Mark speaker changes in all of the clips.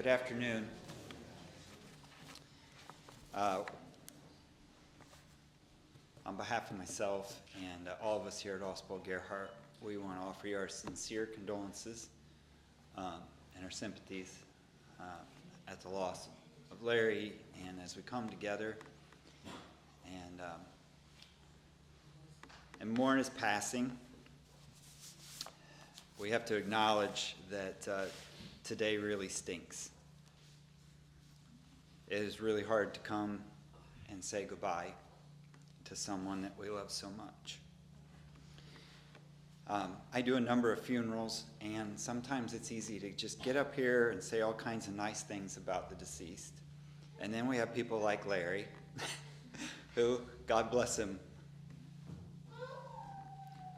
Speaker 1: Good afternoon. On behalf of myself and all of us here at Oswald Gerhardt, we want to offer you our sincere condolences and our sympathies at the loss of Larry, and as we come together and mourn his passing, we have to acknowledge that today really stinks. It is really hard to come and say goodbye to someone that we love so much. I do a number of funerals, and sometimes it's easy to just get up here and say all kinds of nice things about the deceased. And then we have people like Larry, who, God bless him,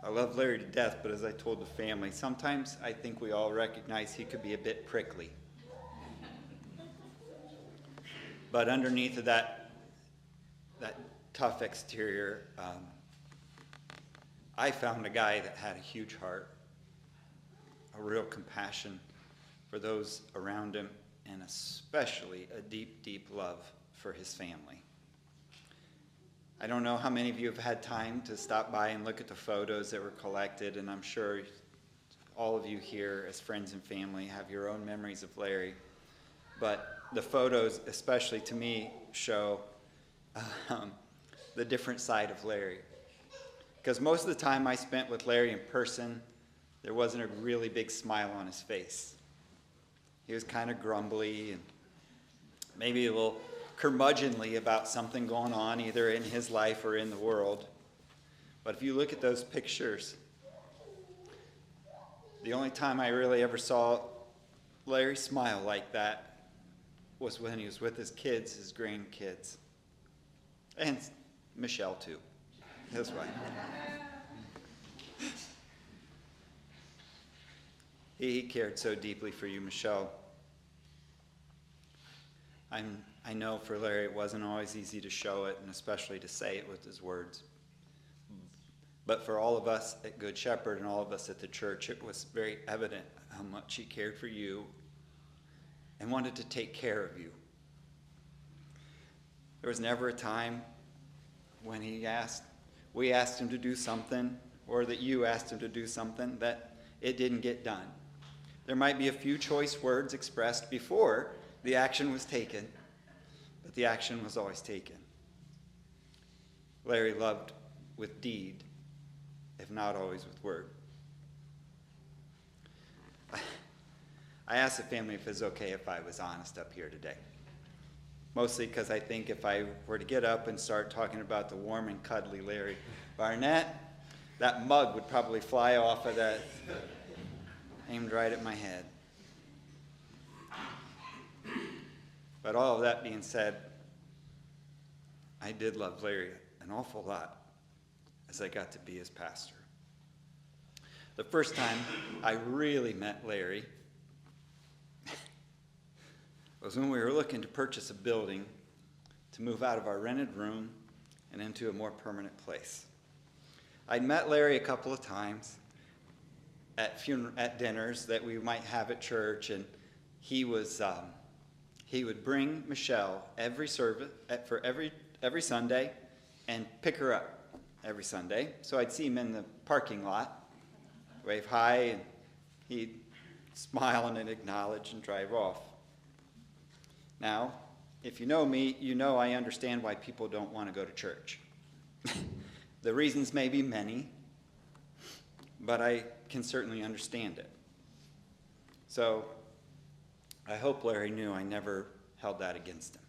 Speaker 1: I love Larry to death, but as I told the family, sometimes I think we all recognize he could be a bit prickly. But underneath of that tough exterior, I found a guy that had a huge heart, a real compassion for those around him, and especially a deep, deep love for his family. I don't know how many of you have had time to stop by and look at the photos that were collected, and I'm sure all of you here as friends and family have your own memories of Larry. But the photos, especially to me, show the different side of Larry. Because most of the time I spent with Larry in person, there wasn't a really big smile on his face. He was kind of grumbly and maybe a little curmudgeonly about something going on either in his life or in the world. But if you look at those pictures, the only time I really ever saw Larry smile like that was when he was with his kids, his grandkids, and Michelle too, his wife. He cared so deeply for you, Michelle. I know for Larry it wasn't always easy to show it, and especially to say it with his words. But for all of us at Good Shepherd and all of us at the church, it was very evident how much he cared for you and wanted to take care of you. There was never a time when we asked him to do something, or that you asked him to do something, that it didn't get done. There might be a few choice words expressed before the action was taken, but the action was always taken. Larry loved with deed, if not always with word. I asked the family if it was okay if I was honest up here today. Mostly because I think if I were to get up and start talking about the warm and cuddly Larry Barnett, that mug would probably fly off of that, aimed right at my head. But all of that being said, I did love Larry an awful lot as I got to be his pastor. The first time I really met Larry was when we were looking to purchase a building to move out of our rented room and into a more permanent place. I'd met Larry a couple of times at dinners that we might have at church, and he would bring Michelle every service for every Sunday and pick her up every Sunday. So I'd see him in the parking lot, wave hi, and he'd smile and acknowledge and drive off. Now, if you know me, you know I understand why people don't want to go to church. The reasons may be many, but I can certainly understand it. So I hope Larry knew I never held that against him.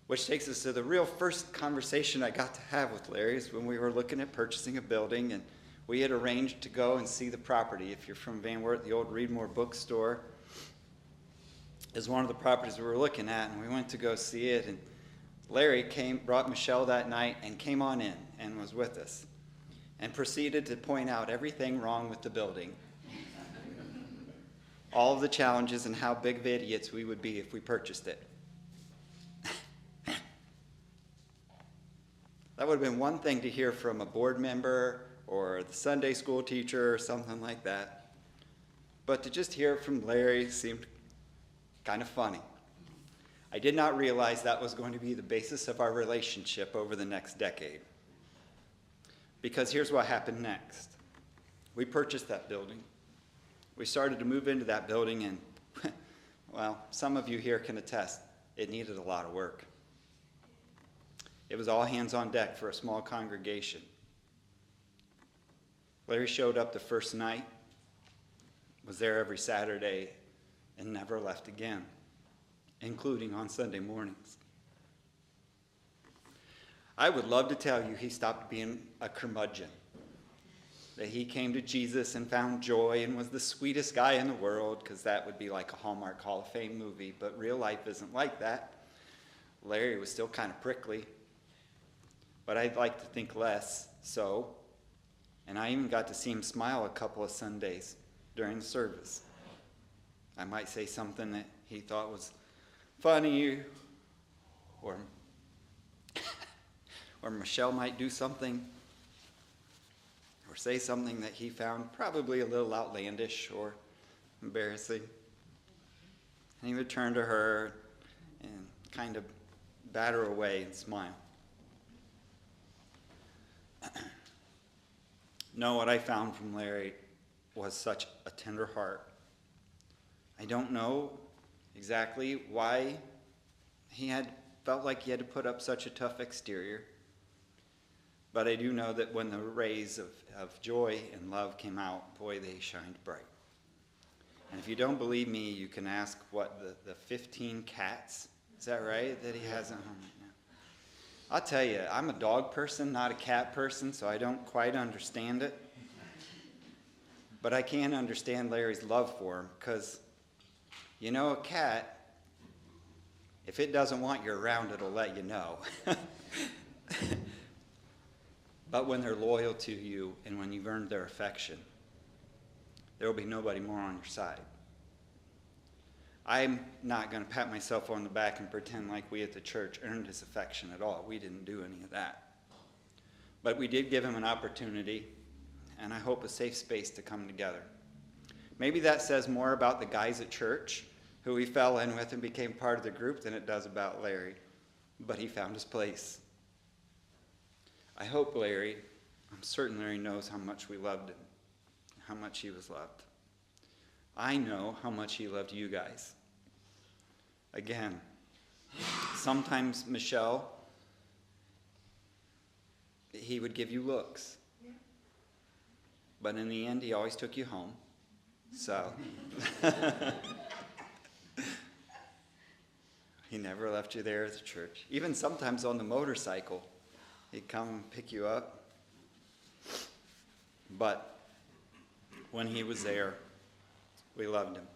Speaker 1: Which takes us to the real first conversation I got to have with Larry is when we were looking at purchasing a building, and we had arranged to go and see the property. If you're from Van Wert, the old Readmore bookstore is one of the properties we were looking at, and we went to go see it, and Larry brought Michelle that night and came on in and was with us and proceeded to point out everything wrong with the building, all of the challenges, and how big of idiots we would be if we purchased it. That would have been one thing to hear from a board member or the Sunday school teacher or something like that. But to just hear it from Larry seemed kind of funny. I did not realize that was going to be the basis of our relationship over the next decade. Because here's what happened next. We purchased that building. We started to move into that building, and, well, some of you here can attest, it needed a lot of work. It was all hands on deck for a small congregation. Larry showed up the first night, was there every Saturday, and never left again, including on Sunday mornings. I would love to tell you he stopped being a curmudgeon, that he came to Jesus and found joy and was the sweetest guy in the world, because that would be like a Hallmark Hall of Fame movie, but real life isn't like that. Larry was still kind of prickly, but I'd like to think less so, and I even got to see him smile a couple of Sundays during the service. I might say something that he thought was funny, or Michelle might do something, or say something that he found probably a little outlandish or embarrassing. And he would turn to her and kind of bat her away and smile. No, what I found from Larry was such a tender heart. I don't know exactly why he had felt like he had to put up such a tough exterior, but I do know that when the rays of joy and love came out, boy, they shined bright. And if you don't believe me, you can ask what the 15 cats, is that right, that he has at home right now? I'll tell you, I'm a dog person, not a cat person, so I don't quite understand it. But I can understand Larry's love for him, because, you know, a cat, if it doesn't want you around, it'll let you know. But when they're loyal to you and when you've earned their affection, there will be nobody more on your side. I'm not going to pat myself on the back and pretend like we at the church earned his affection at all. We didn't do any of that. But we did give him an opportunity, and I hope a safe space to come together. Maybe that says more about the guys at church who he fell in with and became part of the group than it does about Larry. But he found his place. I hope I'm certain Larry knows how much we loved him, how much he was loved. I know how much he loved you guys. Again, sometimes Michelle, he would give you looks. Yeah. But in the end, he always took you home. So, he never left you there at the church. Even sometimes on the motorcycle, he'd come and pick you up. But when he was there, we loved him.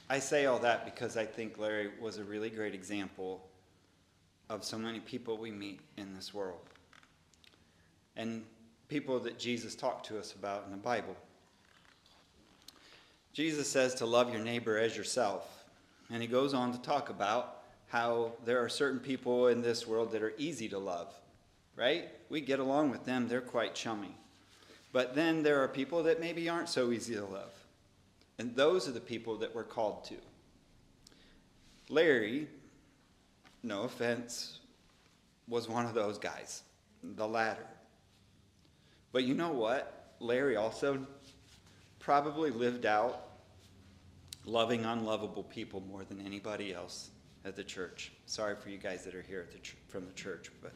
Speaker 1: I say all that because I think Larry was a really great example of so many people we meet in this world, and people that Jesus talked to us about in the Bible. Jesus says to love your neighbor as yourself, and he goes on to talk about how there are certain people in this world that are easy to love, right? We get along with them, they're quite chummy. But then there are people that maybe aren't so easy to love. And those are the people that we're called to. Larry, no offense, was one of those guys, the latter. But you know what? Larry also probably lived out loving unlovable people more than anybody else at the church. Sorry for you guys that are here from the church, but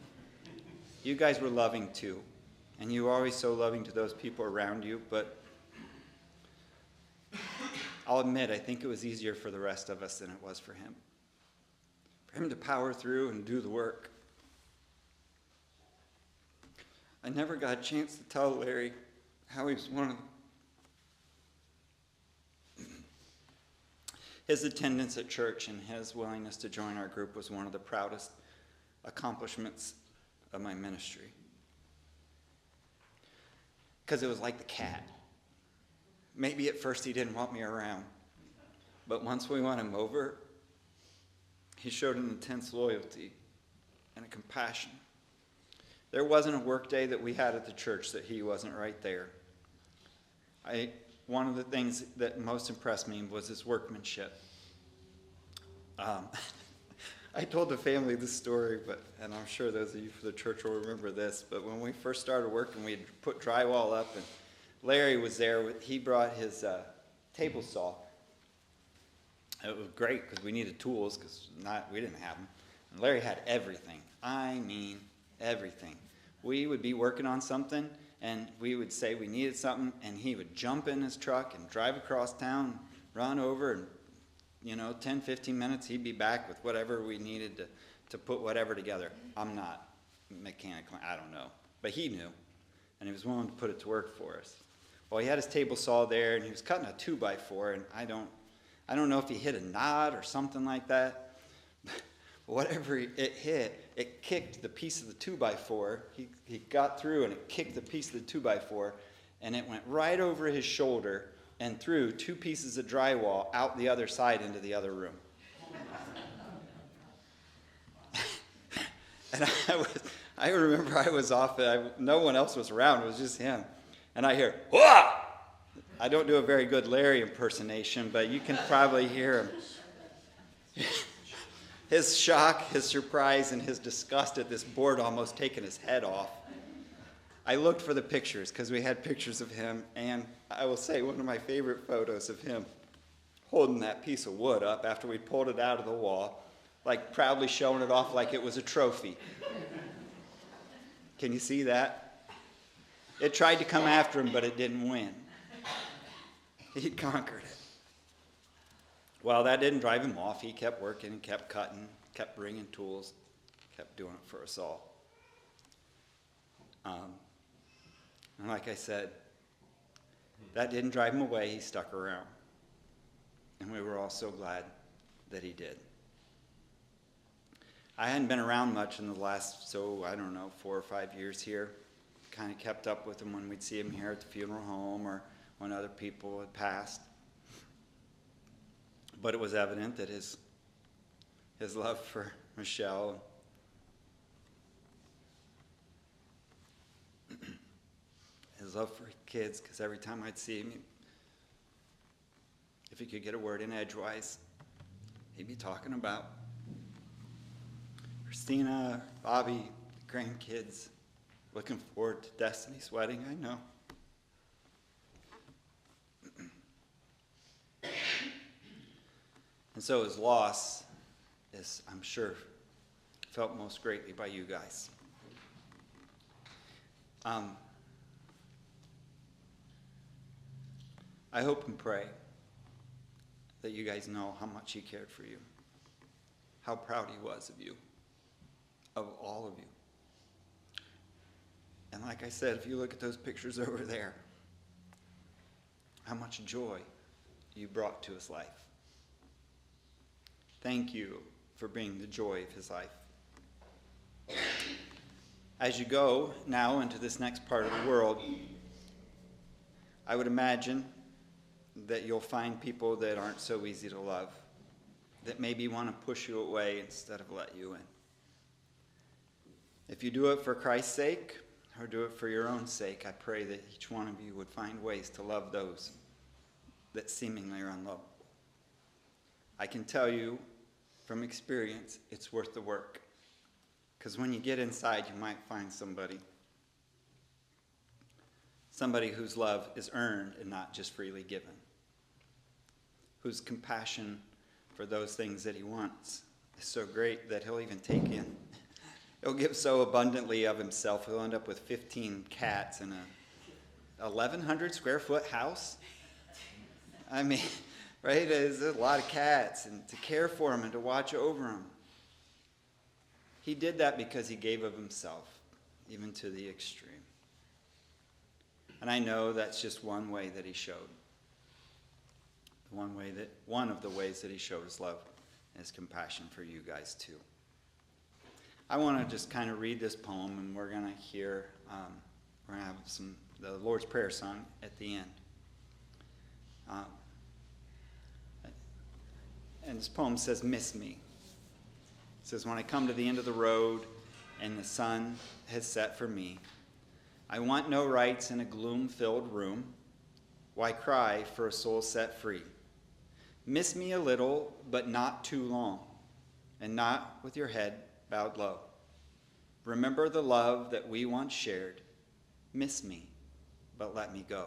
Speaker 1: you guys were loving too. And you were always so loving to those people around you, but I'll admit, I think it was easier for the rest of us than it was for him. For him to power through and do the work. I never got a chance to tell Larry how he was one of them. His attendance at church and his willingness to join our group was one of the proudest accomplishments of my ministry. Because it was like the cat. Maybe at first he didn't want me around, but once we won him over, he showed an intense loyalty and a compassion. There wasn't a work day that we had at the church that he wasn't right there. I one of the things that most impressed me was his workmanship. I told the family this story, and I'm sure those of you from the church will remember this, but when we first started working, we had put drywall up, and Larry was there. He brought his table saw. It was great because we needed tools because we didn't have them. And Larry had everything. I mean, everything. We would be working on something, and we would say we needed something, and he would jump in his truck and drive across town, run over, and 10, 15 minutes, he'd be back with whatever we needed to put whatever together. I'm not mechanical, I don't know. But he knew, and he was willing to put it to work for us. Well, he had his table saw there, and he was cutting a 2x4, and I don't know if he hit a knot or something like that. But whatever it hit, it kicked the piece of the 2x4. He got through, and it kicked the piece of the 2x4, and it went right over his shoulder and threw 2 pieces of drywall out the other side into the other room. And I remember I was off, no one else was around, it was just him. And I hear, "Whoa!" I don't do a very good Larry impersonation, but you can probably hear him. His shock, his surprise, and his disgust at this board almost taking his head off. I looked for the pictures because we had pictures of him, and I will say one of my favorite photos of him holding that piece of wood up after we pulled it out of the wall, like proudly showing it off like it was a trophy. Can you see that? It tried to come after him, but it didn't win. He conquered it. Well, that didn't drive him off. He kept working and kept cutting, kept bringing tools, kept doing it for us all. And like I said, that didn't drive him away. He stuck around. And we were all so glad that he did. I hadn't been around much in the last, 4 or 5 years here. Kind of kept up with him when we'd see him here at the funeral home or when other people had passed. But it was evident that his love for Michelle, his love for kids, because every time I'd see him, if he could get a word in edgewise, he'd be talking about Christina, Bobby, grandkids, looking forward to Destiny's wedding, I know. And so his loss is, I'm sure, felt most greatly by you guys. I hope and pray that you guys know how much he cared for you, how proud he was of you, of all of you. And like I said, if you look at those pictures over there, how much joy you brought to his life. Thank you for being the joy of his life. As you go now into this next part of the world, I would imagine that you'll find people that aren't so easy to love, that maybe want to push you away instead of let you in. If you do it for Christ's sake or do it for your own sake, I pray that each one of you would find ways to love those that seemingly are unlovable. I can tell you from experience, it's worth the work. Because when you get inside, you might find somebody whose love is earned and not just freely given, whose compassion for those things that he wants is so great that he'll even take in. He'll give so abundantly of himself, he'll end up with 15 cats in a 1,100 square foot house. I mean, right? There's a lot of cats, and to care for them and to watch over them. He did that because he gave of himself, even to the extreme. And I know that's just one way that he showed. One of the ways that he showed his love and his compassion for you guys too. I want to just kind of read this poem, and we're going to hear, we're going to have the Lord's Prayer sung at the end. And this poem says, "Miss me." It says, "When I come to the end of the road and the sun has set for me, I want no rights in a gloom-filled room. Why cry for a soul set free? Miss me a little, but not too long, and not with your head bowed low. Remember the love that we once shared. Miss me, but let me go.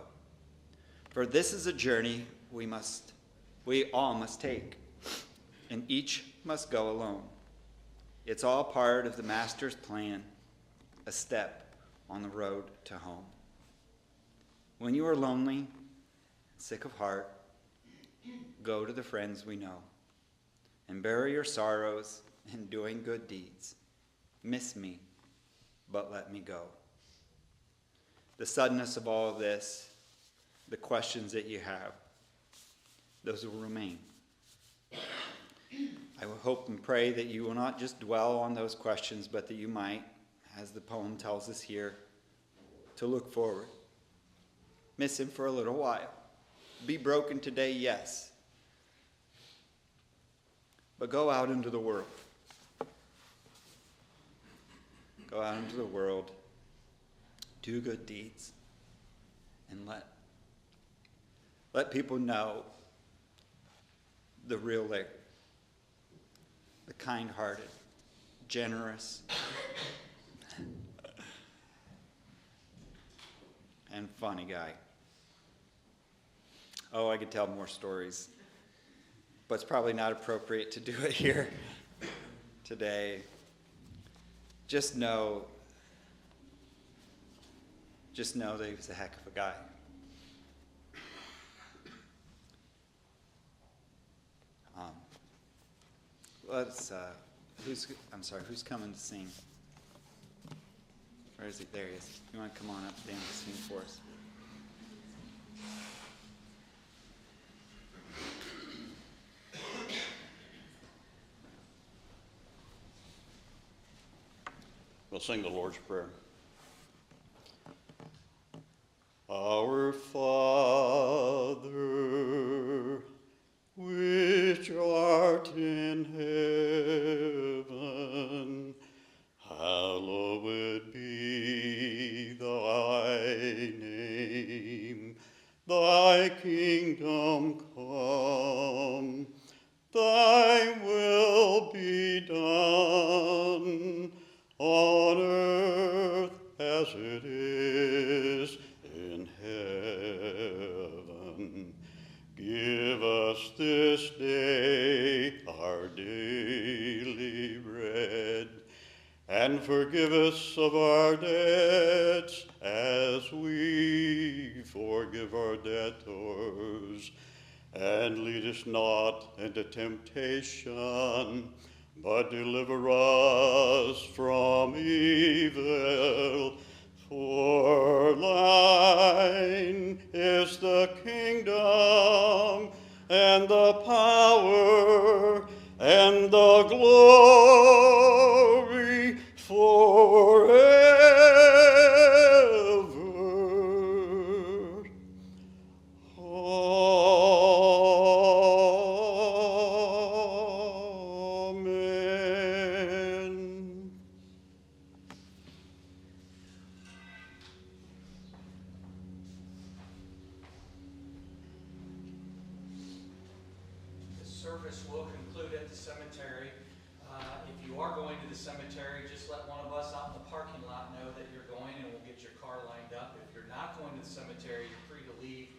Speaker 1: For this is a journey we all must take, and each must go alone. It's all part of the Master's plan, a step on the road to home. When you are lonely, sick of heart, go to the friends we know, and bury your sorrows in doing good deeds. Miss me, but let me go. The suddenness of all of this, the questions that you have, those will remain. I will hope and pray that you will not just dwell on those questions, but that you might, as the poem tells us here, to look forward. Miss him for a little while. Be broken today, yes. But go out into the world. Go out into the world, do good deeds, and let people know the real Larry, the kind-hearted, generous, and funny guy. Oh, I could tell more stories, but it's probably not appropriate to do it here today. Just know that he was a heck of a guy. Who's coming to sing? Where is he? There he is. You want to come on up, Dan, to sing for us?
Speaker 2: We'll sing the Lord's Prayer. Our Father, which art in heaven, hallowed be thy name. Thy kingdom come, thy will be done on earth as it is in heaven. Give us this day our daily bread, and forgive us of our debts as we forgive our debtors. And lead us not into temptation, but deliver us from evil. For thine is the kingdom, and the power, and the glory forever. Amen.
Speaker 3: The service will conclude at the cemetery. If you are going to the cemetery, just let one of us out in the parking lot know that you're going, and we'll get your car lined up. If you're not going to the cemetery, you're free to leave.